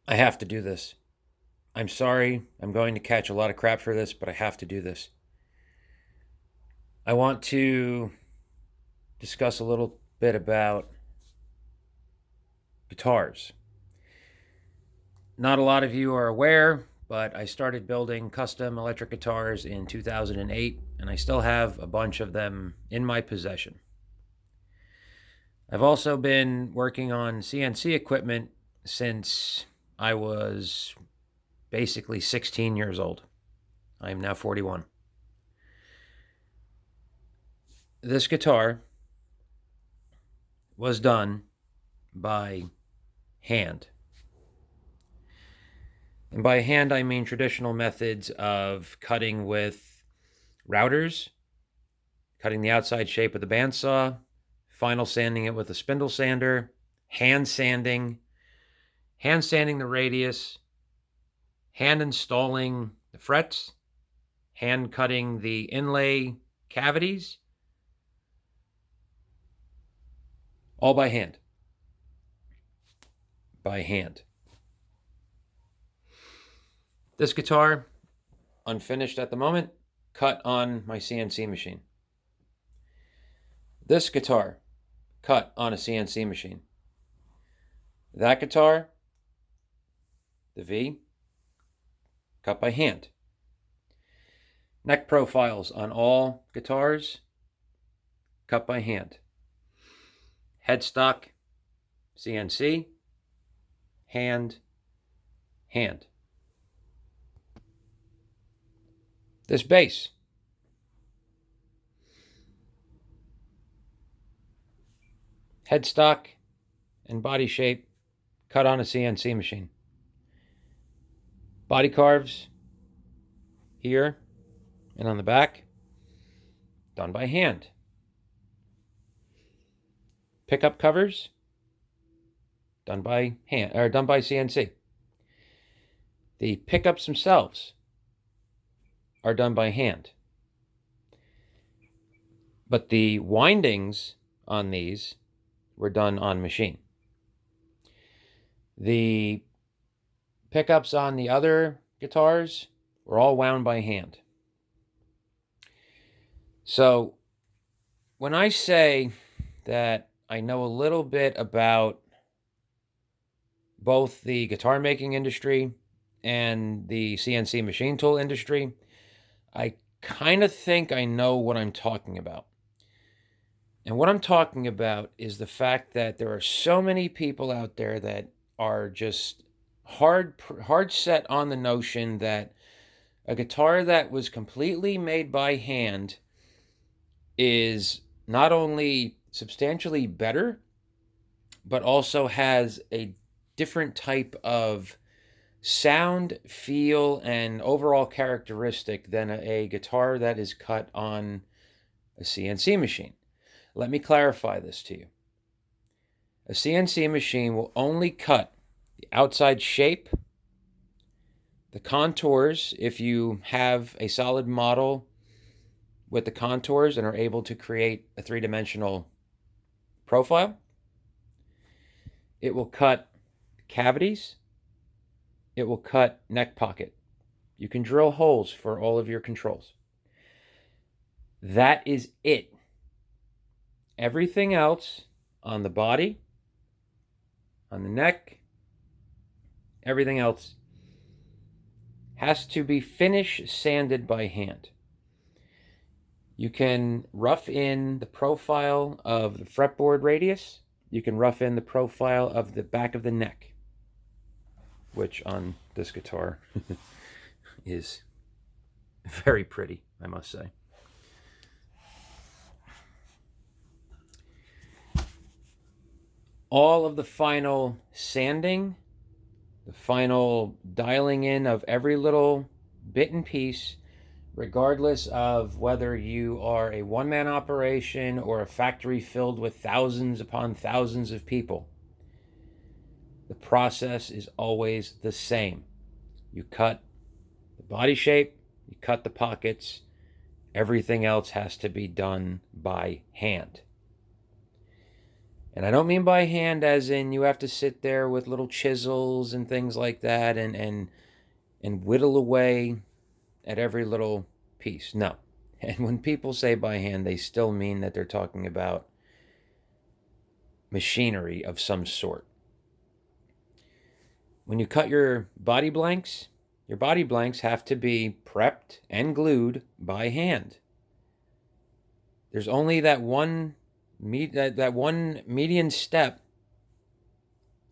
I have to do this. I'm sorry. I'm going to catch a lot of crap for this, but I have to do this. I want to discuss a little bit about guitars. Not a lot of you are aware, but I started building custom electric guitars in 2008, and I still have a bunch of them in my possession. I've also been working on CNC equipment since I was basically 16 years old. I am now 41. This guitar was done by hand. And by hand, I mean traditional methods of cutting with routers, cutting the outside shape with a bandsaw, final sanding it with a spindle sander, hand sanding the radius, hand installing the frets, hand cutting the inlay cavities, all by hand. By hand. This guitar, unfinished at the moment, cut on my CNC machine. This guitar, cut on a CNC machine. That guitar, the V, cut by hand. Neck profiles on all guitars, cut by hand. Headstock, CNC, hand, hand. This bass, headstock and body shape, cut on a CNC machine. Body carves here and on the back, done by hand. Pickup covers, done by hand or done by CNC. The pickups themselves are done by hand. But the windings on these were done on machine. The pickups on the other guitars were all wound by hand. So when I say that I know a little bit about both the guitar making industry and the CNC machine tool industry, I kind of think I know what I'm talking about. And what I'm talking about is the fact that there are so many people out there that are just hard set on the notion that a guitar that was completely made by hand is not only substantially better, but also has a different type of sound, feel, and overall characteristic than a guitar that is cut on a CNC machine. Let me clarify this to you. A CNC machine will only cut the outside shape, the contours, if you have a solid model with the contours and are able to create a three-dimensional profile. It will cut cavities. It will cut neck pocket. You can drill holes for all of your controls. That is it. Everything else on the body, on the neck, everything else has to be finish sanded by hand. You can rough in the profile of the fretboard radius. You can rough in the profile of the back of the neck, which on this guitar is very pretty, I must say. All of the final sanding, the final dialing in of every little bit and piece, regardless of whether you are a one-man operation or a factory filled with thousands upon thousands of people, the process is always the same. You cut the body shape, you cut the pockets, everything else has to be done by hand. And I don't mean by hand as in you have to sit there with little chisels and things like that and whittle away at every little piece. No. And when people say by hand, they still mean that they're talking about machinery of some sort. When you cut your body blanks have to be prepped and glued by hand. There's only that one median step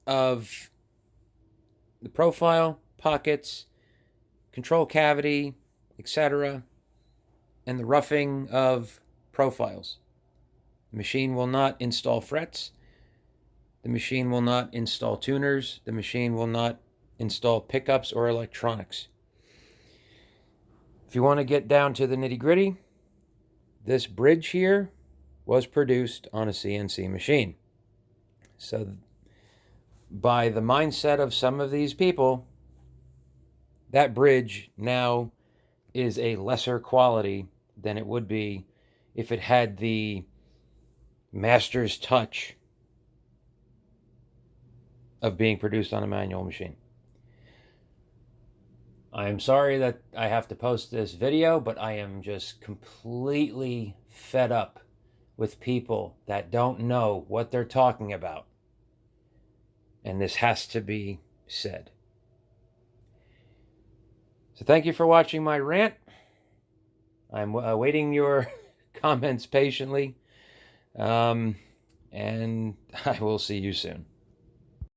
of the profile, pockets, control cavity, etc., and the roughing of profiles. The machine will not install frets. The machine will not install tuners. The machine will not install pickups or electronics. If you want to get down to the nitty-gritty, this bridge here was produced on a CNC machine. So by the mindset of some of these people, that bridge now is a lesser quality than it would be if it had the master's touch of being produced on a manual machine. I am sorry that I have to post this video, but I am just completely fed up with people that don't know what they're talking about. And this has to be said. So thank you for watching my rant. I'm awaiting your comments patiently. And I will see you soon.